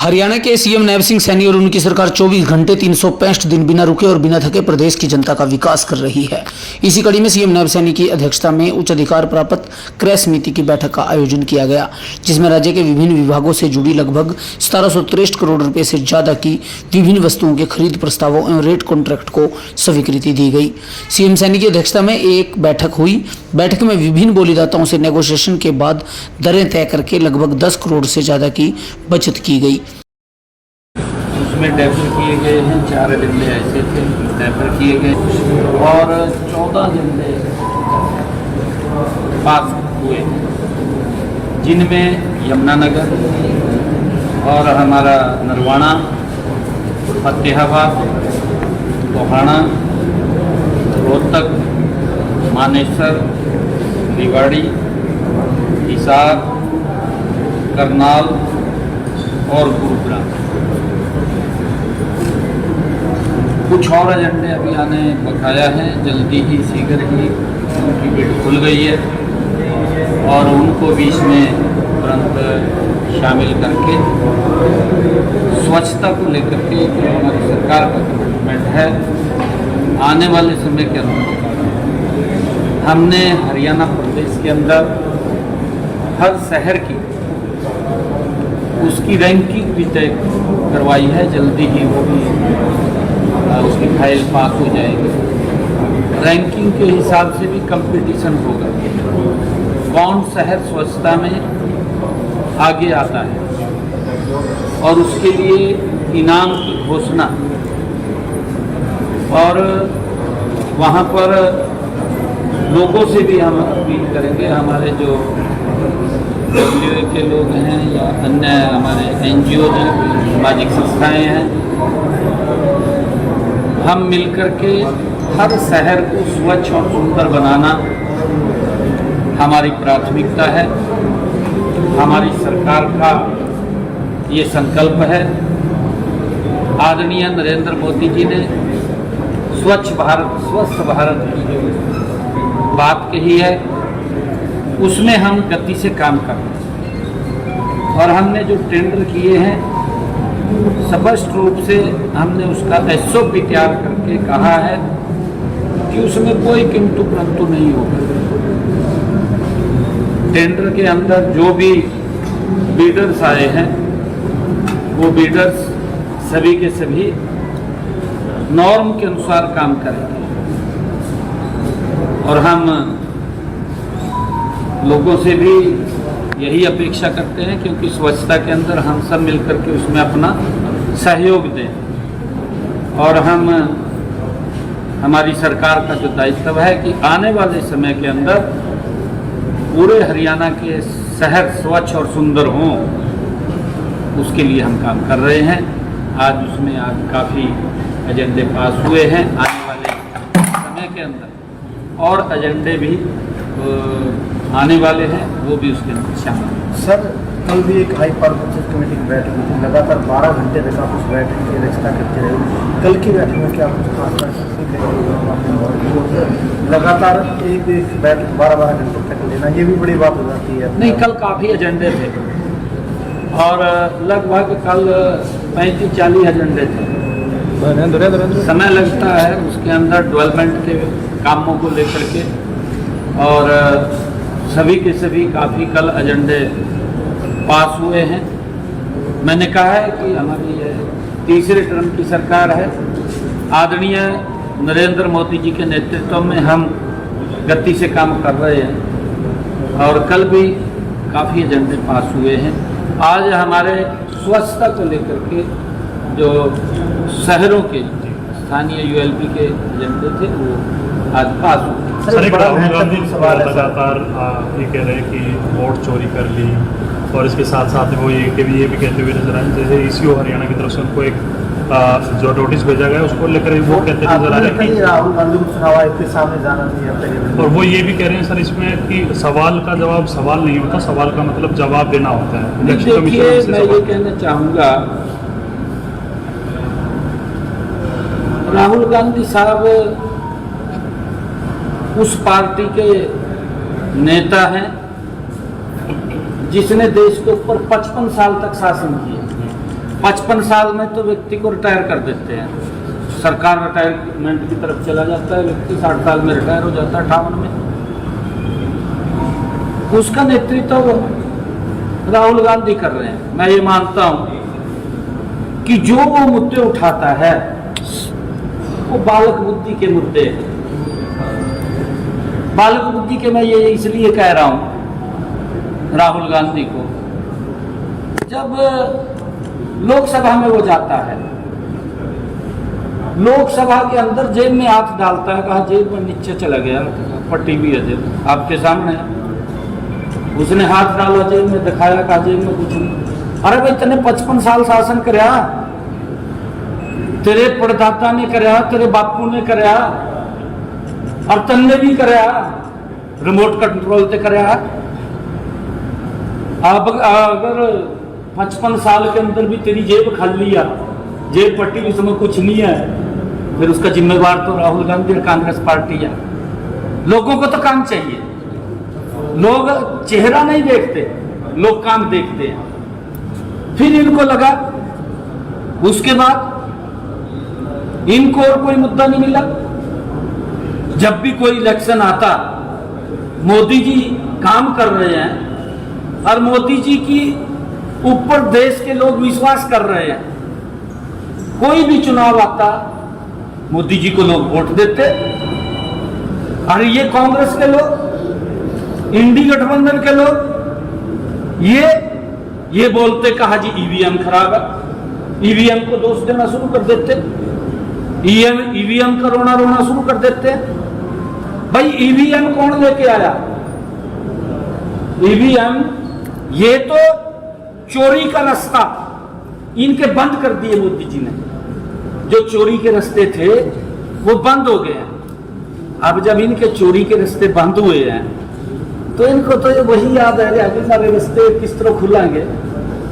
हरियाणा के सीएम नैब सिंह सैनी और उनकी सरकार 24 घंटे 365 दिन बिना रुके और बिना थके प्रदेश की जनता का विकास कर रही है। इसी कड़ी में सीएम नैब सैनी की अध्यक्षता में उच्च अधिकार प्राप्त क्रय समिति की बैठक का आयोजन किया गया, जिसमें राज्य के विभिन्न विभागों से जुड़ी लगभग 1763 करोड़ रुपए से ज्यादा की विभिन्न वस्तुओं के खरीद प्रस्तावों एवं रेट कॉन्ट्रैक्ट को स्वीकृति दी गई। सीएम सैनी की अध्यक्षता में एक बैठक हुई। बैठक में विभिन्न बोलीदाताओं से नेगोशिएशन के बाद दरें तय करके लगभग 10 करोड़ से ज्यादा की बचत की गई। उसमें डेफर किए गए हैं, 4 एजेंडे ऐसे थे डेफर किए गए और 14 एजेंडे पास हुए, जिनमें यमुनानगर और हमारा नरवाना, फतेहाबाद, टोहाना, रोहतक, मानेसर, रेवाड़ी, हिसार, करनाल और गुरुग्राम। कुछ और एजेंडे अभी आने बकाया हैं, जल्दी ही शीघ्र ही उनकी बिड खुल गई है और उनको भी इसमें तुरंत शामिल करके स्वच्छता को लेकर के जो हमारी सरकार का कमिटमेंट है, आने वाले समय के अंदर हमने हरियाणा प्रदेश के अंदर हर शहर की उसकी रैंकिंग भी तय करवाई है। जल्दी ही वो भी उसकी फाइल पास हो जाएगी। रैंकिंग के हिसाब से भी कंपटीशन होगा, कौन शहर स्वच्छता में आगे आता है और उसके लिए इनाम की घोषणा, और वहाँ पर लोगों से भी हम अपील करेंगे, हमारे जो डब्ल्यूए के लोग हैं या अन्य हमारे एनजीओ हैं, सामाजिक संस्थाएं हैं, हम मिलकर के हर शहर को स्वच्छ और सुंदर बनाना हमारी प्राथमिकता है। हमारी सरकार का ये संकल्प है। आदरणीय नरेंद्र मोदी जी ने स्वच्छ भारत, स्वस्थ भारत की जो बात कही है, उसमें हम गति से काम कर रहे हैं और हमने जो टेंडर किए हैं, स्पष्ट रूप से हमने उसका एसओपी तैयार करके कहा है कि उसमें कोई किंतु परंतु नहीं होगा। टेंडर के अंदर जो भी बीडर्स आए हैं, वो बीडर्स सभी के सभी नॉर्म के अनुसार काम करेंगे और हम लोगों से भी यही अपेक्षा करते हैं, क्योंकि स्वच्छता के अंदर हम सब मिलकर के उसमें अपना सहयोग दें और हमारी सरकार का जो दायित्व है कि आने वाले समय के अंदर पूरे हरियाणा के शहर स्वच्छ और सुंदर हों, उसके लिए हम काम कर रहे हैं। आज काफ़ी एजेंडे पास हुए हैं। आने वाले समय के अंदर और एजेंडे भी आने वाले हैं, वो भी उसके अंदर शामिल हैं। सर, कल भी एक हाई पावर परचेज कमेटी की बैठक हुई थी, लगातार 12 घंटे तक आप उस बैठक की अध्यक्षता करते रहे। कल की बैठक में क्या कुछ खास लगातार एक बैठक 12 घंटे तक लेना, ये भी बड़ी बात हो जाती है। नहीं, कल काफ़ी एजेंडे थे और लगभग कल 35-40 एजेंडे थे। समय लगता है उसके अंदर डेवलपमेंट के कामों को लेकर के, और सभी के सभी काफ़ी कल एजेंडे पास हुए हैं। मैंने कहा है कि हमारी तीसरे टर्म की सरकार है। आदरणीय नरेंद्र मोदी जी के नेतृत्व में हम गति से काम कर रहे हैं और कल भी काफ़ी एजेंडे पास हुए हैं। आज हमारे स्वच्छता को लेकर के जो शहरों के स्थानीय यूएलपी के एजेंडे थे, वो आज पास हुए। सर, एक राहुल गांधी लगातार ये कह रहे हैं कि वोट चोरी कर ली, और इसके साथ साथ वो ये भी कहते हुए नजर आए, जैसे ईसीओ हरियाणा की तरफ से उनको एक जो नोटिस भेजा गया उसको लेकर वो कहते नजर आ रहे हैं राहुल गांधी को चुनाव आयोग के सामने जाना चाहिए। और वो ये भी कह रहे हैं सर इसमें कि सवाल का जवाब सवाल नहीं होता, सवाल का मतलब जवाब देना होता है। देखिए, मैं ये कहना चाहूँगा, राहुल गांधी साहब उस पार्टी के नेता हैं जिसने देश के ऊपर 55 साल तक शासन किया। 55 साल में तो व्यक्ति को रिटायर कर देते हैं, सरकार रिटायरमेंट की तरफ चला जाता है, व्यक्ति 60 साल में रिटायर हो जाता है, 58 में। उसका नेतृत्व राहुल गांधी कर रहे हैं। मैं ये मानता हूं कि जो वो मुद्दे उठाता है वो बालक बुद्धि के मुद्दे हैं। बालक बुद्धि के मैं ये इसलिए कह रहा हूं राहुल गांधी को, जब लोकसभा में वो जाता है, लोकसभा के अंदर जेब में हाथ डालता है, कहा जेब में नीचे चला गया, पट्टी भी है जेब आपके सामने है। उसने हाथ डाला जेब में, दिखाया, कहा जेब में कुछ नहीं। अरे भाई तने 55 साल शासन करया, तेरे परदादा ने करया, तेरे बापू ने करया और तन्ने भी करया, रिमोट कंट्रोल से करया। अब अगर 55 साल के अंदर भी तेरी जेब खाली है, जेब पट्टी भी उसमें कुछ नहीं है, फिर उसका जिम्मेवार तो राहुल गांधी और कांग्रेस पार्टी है। लोगों को तो काम चाहिए, लोग चेहरा नहीं देखते, लोग काम देखते हैं। फिर इनको लगा, उसके बाद इनको और कोई मुद्दा नहीं मिला। जब भी कोई इलेक्शन आता, मोदी जी काम कर रहे हैं और मोदी जी की ऊपर देश के लोग विश्वास कर रहे हैं। कोई भी चुनाव आता, मोदी जी को लोग वोट देते। और ये कांग्रेस के लोग, इंडी गठबंधन के लोग ये बोलते, कहा जी ईवीएम खराब है, ईवीएम को दोष देना शुरू कर देते, ईवीएम का रोना शुरू कर देते। भाई ईवीएम कौन लेके आया? ईवीएम ये तो चोरी का रास्ता इनके बंद कर दिए मोदी जी ने। जो चोरी के रास्ते थे वो बंद हो गए हैं। अब जब इनके चोरी के रास्ते बंद हुए हैं तो इनको तो ये वही याद है, अभी सारे रास्ते किस तरह खुलेंगे।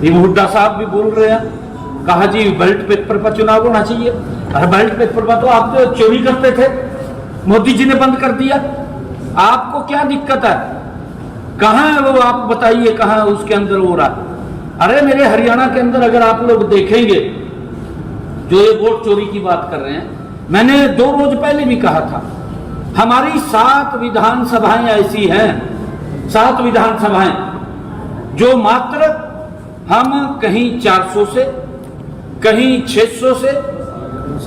ये हुड्डा साहब भी बोल रहे हैं, कहा जी बैलेट पेपर पर चुनाव होना चाहिए। अरे बैलेट पेपर पर तो आप जो चोरी करते थे, मोदी जी ने बंद कर दिया। आपको क्या दिक्कत है? कहाँ है वो, आप बताइए कहाँ उसके अंदर हो रहा। अरे मेरे हरियाणा के अंदर अगर आप लोग देखेंगे, जो ये वोट चोरी की बात कर रहे हैं, मैंने 2 रोज पहले भी कहा था, हमारी 7 विधानसभाएं ऐसी हैं, 7 विधानसभाएं जो मात्र हम कहीं 400 से, कहीं 600 से,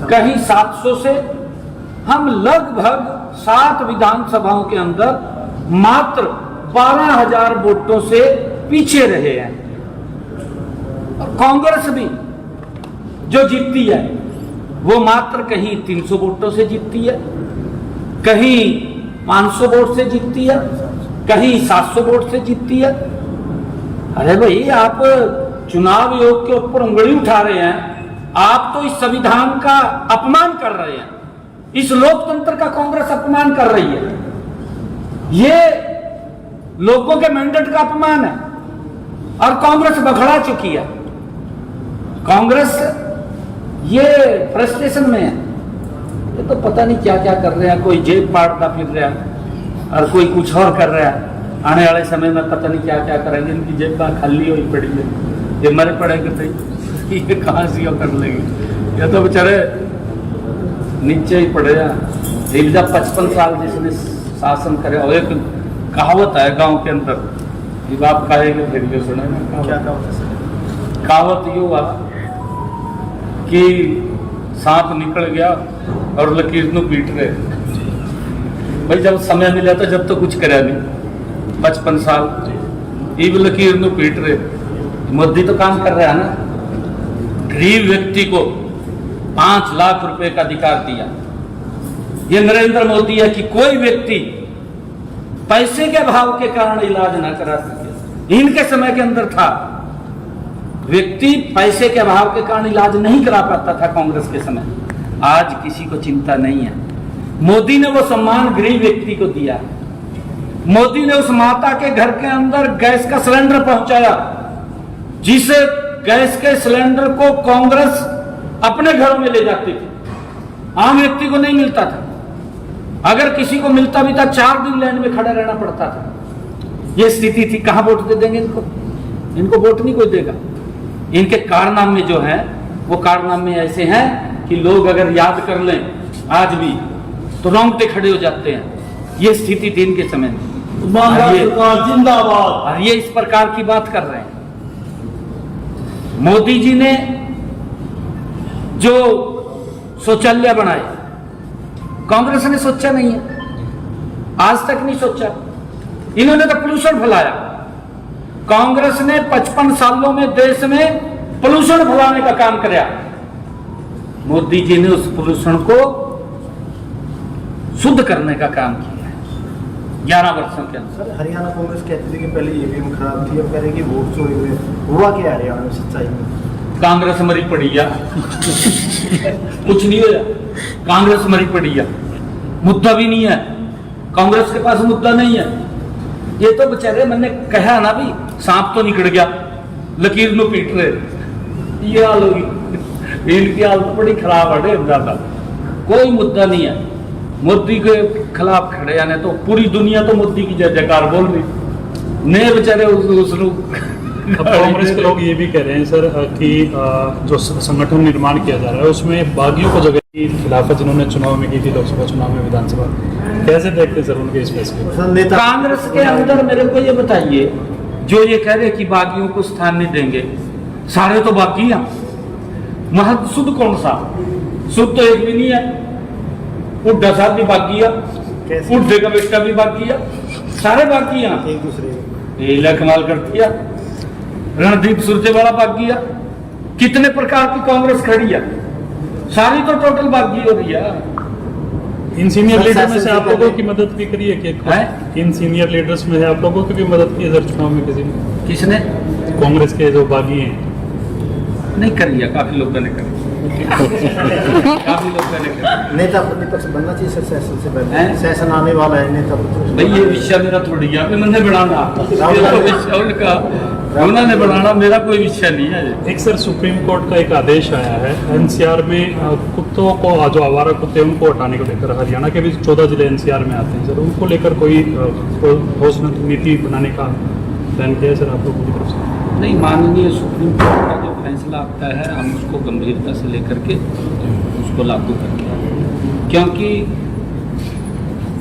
कहीं 700 से, हम लगभग 7 विधानसभाओं के अंदर मात्र 12,000 वोटों से पीछे रहे हैं। और कांग्रेस भी जो जीतती है वो मात्र कहीं 300 वोटों से जीतती है, कहीं 500 वोट से जीतती है, कहीं 700 वोट से जीतती है। अरे भाई आप चुनाव आयोग के ऊपर उंगली उठा रहे हैं, आप तो इस संविधान का अपमान कर रहे हैं, इस लोकतंत्र का कांग्रेस अपमान कर रही है। ये लोगों के मैंडेट का अपमान है और कांग्रेस बखड़ा चुकी है। कांग्रेस ये फ्रस्ट्रेशन में है, ये तो पता नहीं क्या क्या कर रहे हैं, कोई जेब पाड़ता फिर रहा है और कोई कुछ और कर रहा है। आने वाले समय में पता नहीं क्या क्या करेंगे, इनकी जेब खाली हुई पड़ी है, ये मरे पड़ेंगे तो ये कहाँ से कर लेंगे, ये तो बेचारे नीचे ही पड़े हैं। एक जब 55 साल जिसने शासन करे, और एक कहावत है गांव के अंदर, जब आप खाएंगे फिर ये सुने क्या कहावत ये हुआ कि सांप निकल गया और लकीर नू पीट रहे। भाई जब समय मिला था, जब तो कुछ करा नहीं, 55 साल ये लकीर नू पीट रहे। मोदी तो काम कर रहा है ना, गरीब व्यक्ति को 5 लाख रुपए का अधिकार दिया। ये नरेंद्र मोदी है कि कोई व्यक्ति पैसे के अभाव के कारण इलाज ना करा सके। इनके समय के अंदर था, व्यक्ति पैसे के अभाव के कारण इलाज नहीं करा पाता था कांग्रेस के समय। आज किसी को चिंता नहीं है। मोदी ने वो सम्मान गरीब व्यक्ति को दिया। मोदी ने उस माता के घर के अंदर गैस का सिलेंडर पहुंचाया, जिस गैस के सिलेंडर को कांग्रेस अपने घरों में ले जाती थी, आम व्यक्ति को नहीं मिलता था। अगर किसी को मिलता भी था, 4 दिन लाइन में खड़ा रहना पड़ता था। यह स्थिति थी। कहां वोट दे देंगे इनको? इनको वोट नहीं कोई देगा। इनके कारनामे जो हैं वो कारनामे ऐसे हैं कि लोग अगर याद कर लें आज भी तो रोंगटे खड़े हो जाते हैं। ये स्थिति थी इनके समय में। जिंदाबाद। और ये इस प्रकार की बात कर रहे हैं। मोदी जी ने जो शौचालय बनाए, कांग्रेस ने सोचा नहीं है, आज तक नहीं सोचा। इन्होंने तो पोल्यूशन फैलाया। कांग्रेस ने 55 सालों में देश में पोल्यूशन फैलाने का काम किया। मोदी जी ने उस पोल्यूशन को शुद्ध करने का काम किया है 11 वर्षों के अंदर। सर हरियाणा कांग्रेस कहती थी कि पहले ईवीएम खराब थी, अब कह रहे हैं कि वोट चोरी हुए। हुआ क्या है हरियाणा में सच्चाई में? कांग्रेस मरी पड़ी है। कुछ नहीं होया, कांग्रेस मरी पड़ी है। मुद्दा भी नहीं है, कांग्रेस के पास मुद्दा नहीं है। ये तो बेचारे मैंने कहा ना भी, सांप तो निकल गया, लकीर नु पीट रहे। ये हाल होगी, इनकी हालत बड़ी खराब है ज्यादा। कोई मुद्दा नहीं है। मोदी के खिलाफ खड़े आने तो पूरी दुनिया तो मोदी की जय जयकार बोल रही। ने बेचारे उसनु अब कांग्रेस के लोग ये भी कह रहे हैं सर कि जो संगठन निर्माण किया जा रहा है उसमें बागियों को जगह की खिलाफत जिन्होंने चुनाव में की थी, लोकसभा चुनाव में, विधानसभा, कैसे देखते हैं सर उनके इस फैसले? कांग्रेस के अंदर मेरे को ये बताइए, जो ये कह रहे कि बागियों को स्थान नहीं देंगे, सारे तो बागी हैं। वहां शुद्ध कौन सा? शुद्ध तो एक भी नहीं है। उड्डा साहब भी बागी है, उड्डे का बेटा भी बागी है, सारे बागी हैं एक दूसरे। ये कमाल करती है। रणदीप सुरजेवाला बागी है। कितने प्रकार की कांग्रेस खड़ी है, सारी तो टोटल बागी हो रही है। इन सीनियर लीडर में से आप लोगों की मदद भी करी है कि इन सीनियर लीडर्स में से आप लोगों की भी मदद की है सर चुनाव में किसी ने? किसने? कांग्रेस के जो बागी हैं। नहीं करी है, काफी लोगों ने करी। काफी लोगों ने करी। नेता प्रतिपक्ष बनना चाहिए सर सेशन से पहले। हैं? सेशन आने वाला है, नेता प्रतिपक्ष। भाई ये विषय मेरा थोड़ी है, मैंने बढ़ाना विषय उनका, उन्होंने बढ़ाना, मेरा कोई विषय नहीं है। एक सर सुप्रीम कोर्ट का एक आदेश आया है एनसीआर में कुत्तों को, जो आवारा कुत्ते हैं उनको हटाने को लेकर। हरियाणा के भी 14 जिले एनसीआर में आते हैं सर, उनको लेकर कोई ठोस नीति बनाने का प्लान किया है सर आप लोगों की तरफ से? नहीं, माननीय सुप्रीम कोर्ट का जो फैसला आता है हम उसको गंभीरता से लेकर के उसको लागू करते हैं, क्योंकि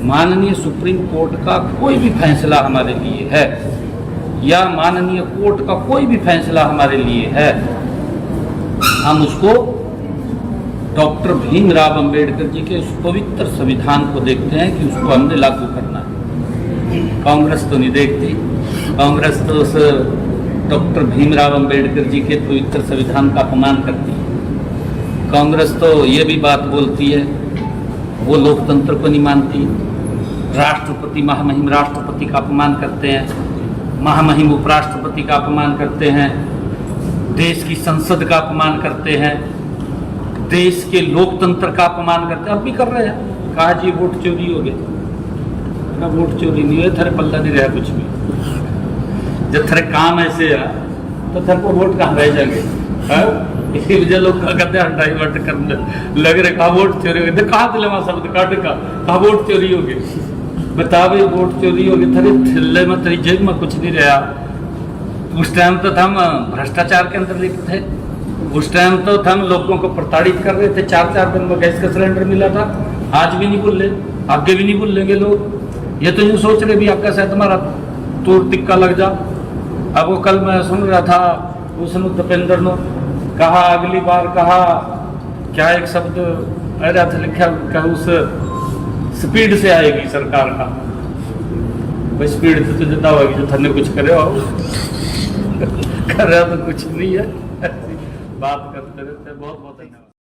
माननीय सुप्रीम कोर्ट का कोई भी फैसला हमारे लिए है या माननीय कोर्ट का कोई भी फैसला हमारे लिए है, हम उसको डॉक्टर भीमराव अंबेडकर जी के उस पवित्र संविधान को देखते हैं कि उसको हमने लागू करना है। कांग्रेस तो नहीं देखती। कांग्रेस तो उस डॉक्टर भीमराव अंबेडकर जी के पवित्र संविधान का अपमान करती है। कांग्रेस तो ये भी बात बोलती है, वो लोकतंत्र को नहीं मानती। राष्ट्रपति, महामहिम राष्ट्रपति का अपमान करते हैं, महामहिम उपराष्ट्रपति का अपमान करते हैं, देश की संसद का अपमान करते हैं, देश के लोकतंत्र का अपमान करते हैं। अब भी कर रहे हैं। कहा जी वोट चोरी हो गया। वोट चोरी नहीं हुए, थारे पल्ला नहीं रहा कुछ भी। जब थारे काम ऐसे है तो थारे को वोट कहाँ रह जाएंगे? इसी वजह लोग कहते हैं डाइवर्ट करने लग रहे। कहा वोट चोरी हो गई, कहा दिले वहां शब्द काट का, कहा वोट चोरी हो गई। बता भाई वोट चोरी हो गई, थारे थिल्ले में, तेरी जेब में कुछ नहीं रहा। उस टाइम तो हम भ्रष्टाचार के अंदर लिप्त थे। उस टाइम तो हम लोगों को प्रताड़ित कर रहे थे। 4-4 दिन में गैस का सिलेंडर मिला था। आज भी नहीं भूल, आगे भी नहीं भूलेंगे लोग। ये तो यूँ सोच रहे भी आपका शायद तुम्हारा तोड़ टिक्का लग जा। अब वो कल मैं सुन रहा था उसने दीपेंद्र ने कहा, अगली बार कहा क्या एक शब्द आ रहा था लिखा, उस स्पीड से आएगी सरकार का। भाई स्पीड से तो जितना होगी जो थने कुछ करे हो कर रहा तो कुछ नहीं है। बात करते रहते। बहुत बहुत धन्यवाद।